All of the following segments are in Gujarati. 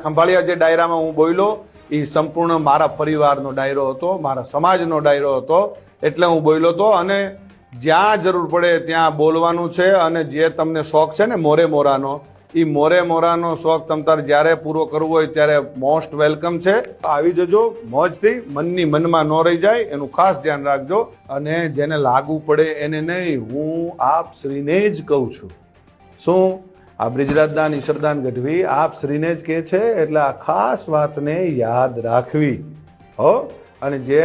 ખંભાળિયા જે ડાયરામાં હું બોલ્યો એ સંપૂર્ણ મારા પરિવારનો ડાયરો હતો, મારા સમાજનો ડાયરો હતો, એટલે હું બોલ્યો હતો. અને જ્યાં જરૂર પડે ત્યાં બોલવાનું છે. અને જે તમને શોખ છે ને મોરે મોરાનો, એ મોરે મોરાનો શોખ તમતાર જ્યારે પૂરો કરવો હોય ત્યારે મોસ્ટ વેલકમ છે. આવી જજો મોજથી, મનની મનમાં ન રહી જાય એનું ખાસ ધ્યાન રાખજો. અને જેને લાગુ પડે એને નહીં, હું આપ શ્રીને જ કહું છું. શું આ બ્રિજરાજદાન ઈશ્વરદાન ગઢવી આપ શ્રીને જ કહે છે, એટલે આ ખાસ વાતને યાદ રાખવી હો. અને જે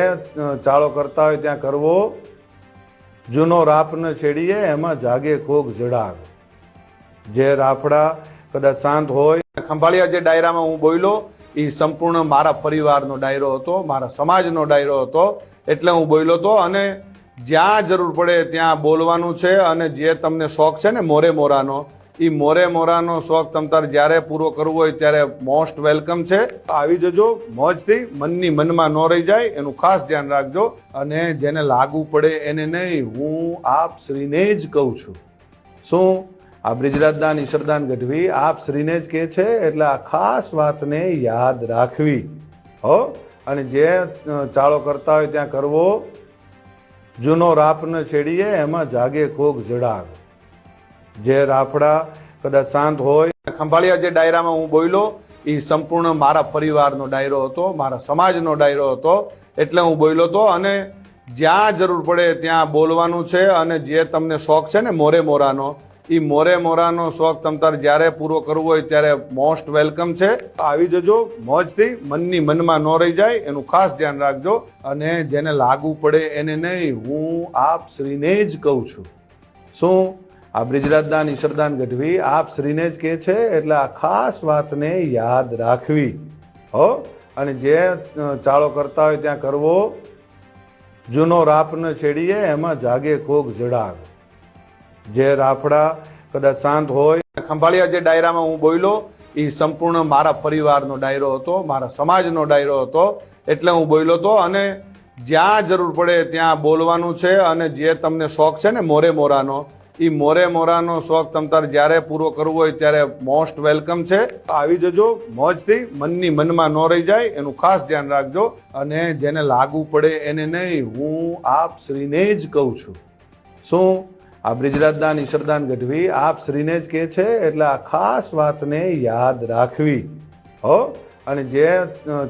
ચાળો કરતા હોય ત્યાં કરવો. જૂનો રાપ ન છેડીએ એમાં જાગે કોક જડાગ. જે રાફડા કદાચ શાંત હોય. ખંભાળિયા જે ડાયરામાં હું બોલ્યો એ સંપૂર્ણ મારા પરિવારનો ડાયરો હતો, મારા સમાજનો ડાયરો હતો, એટલે હું બોલ્યો હતો. અને જ્યાં જરૂર પડે ત્યાં બોલવાનું છે. અને જે તમને શોખ છે ને મોરે મોરાનો, એ મોરે મોરાનો શોખ તમતાર જ્યારે પૂરો કરવો હોય ત્યારે મોસ્ટ વેલકમ છે. આવી જજો મોજથી, મનની મનમાં ન રહી જાય એનું ખાસ ધ્યાન રાખજો. અને જેને લાગુ પડે એને નહીં, હું આપ શ્રીને જ કહું છું. શું આ બ્રિજરાજદાન ઈશ્વરદાન ગઢવી આપ શ્રીને જ કહે છે, એટલે આ ખાસ વાતને યાદ રાખવી હો. અને જે ચાળો કરતા હોય ત્યાં કરવો. જૂનો રાપ ન છેડીએ એમાં જાગે કોક જડાગ. જે રાફડા કદાચ શાંત હોય. ખંભાળિયા જે ડાયરામાં હું બોલ્યો એ સંપૂર્ણ મારા પરિવારનો ડાયરો હતો, મારા સમાજનો ડાયરો હતો, એટલે હું બોલ્યો હતો. અને જ્યાં જરૂર પડે ત્યાં બોલવાનું છે. અને જે તમને શોખ છે ને મોરે મોરાનો, એ મોરે મોરાનો શોખ તમતાર જ્યારે પૂરો કરવો હોય ત્યારે મોસ્ટ વેલકમ છે. આવી જજો મોજથી, મનની મનમાં ન રહી જાય એનું ખાસ ધ્યાન રાખજો. અને જેને લાગુ પડે એને નહીં, હું આપ શ્રીને જ કહું છું. શું આ બ્રિજરાજદાન ઈશ્વરદાન ગઢવી આપ શ્રીને જ કહે છે, એટલે આ ખાસ વાતને યાદ રાખવી હો. અને જે ચાળો કરતા હોય ત્યાં કરવો. જૂનો રાપ ન છેડીએ એમાં જાગે કોક જડાગ. જે રાફડા કદાચ શાંત હોય. ખંભાળિયા જે ડાયરામાં હું બોલ્યો એ સંપૂર્ણ મારા પરિવારનો ડાયરો હતો, મારા સમાજનો ડાયરો હતો, એટલે હું બોલ્યો હતો. અને જ્યાં જરૂર પડે ત્યાં બોલવાનું છે. અને જે તમને શોખ છે ને મોરે મોરાનો, એ મોરે મોરાનો શોખ તમતાર જ્યારે પૂરો કરવો હોય ત્યારે મોસ્ટ વેલકમ છે. આવી જજો મોજથી, મનની મનમાં ન રહી જાય એનું ખાસ ધ્યાન રાખજો. અને જેને લાગુ પડે એને નહીં, હું આપ શ્રીને જ કહું છું. શું આ બ્રિજરાજદાન ઈશ્વરદાન ગઢવી આપ શ્રીને જ કહે છે, એટલે આ ખાસ વાતને યાદ રાખવી હો. અને જે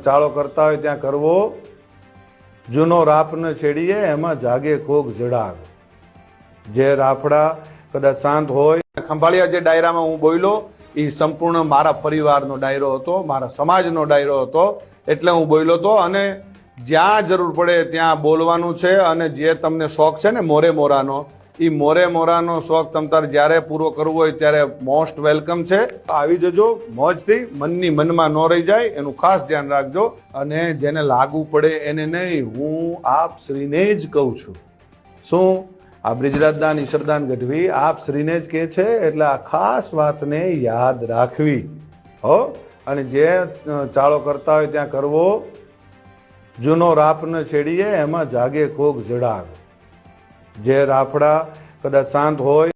ચાળો કરતા હોય ત્યાં કરવો. જૂનો રાપ ન છેડીએ એમાં જાગે કોક જડાગ. જે રાફડા કદાચ શાંત હોય. ખંભાળિયા જે ડાયરામાં હું બોલ્યો એ સંપૂર્ણ મારા પરિવારનો ડાયરો હતો, મારા સમાજનો ડાયરો હતો, એટલે હું બોલ્યો હતો. અને જ્યાં જરૂર પડે ત્યાં બોલવાનું છે. અને જે તમને શોખ છે ને મોરે મોરાનો, એ મોરે મોરાનો શોખ તમતાર જ્યારે પૂરો કરવો હોય ત્યારે મોસ્ટ વેલકમ છે. આવી જજો મોજથી, મનની મનમાં ન રહી જાય એનું ખાસ ધ્યાન રાખજો. અને જેને લાગુ પડે એને નહીં, હું આપ શ્રીને જ કહું છું. શું આ બ્રિજરાજદાન ઈશ્વરદાન ગઢવી આપ શ્રીને જ કહે છે, એટલે આ ખાસ વાતને યાદ રાખવી હો. અને જે ચાળો કરતા હોય ત્યાં કરવો. જૂનો રાપ ન છેડીએ એમાં જાગે કોક જડાગ. જે રાફડા કદાચ શાંત હોય.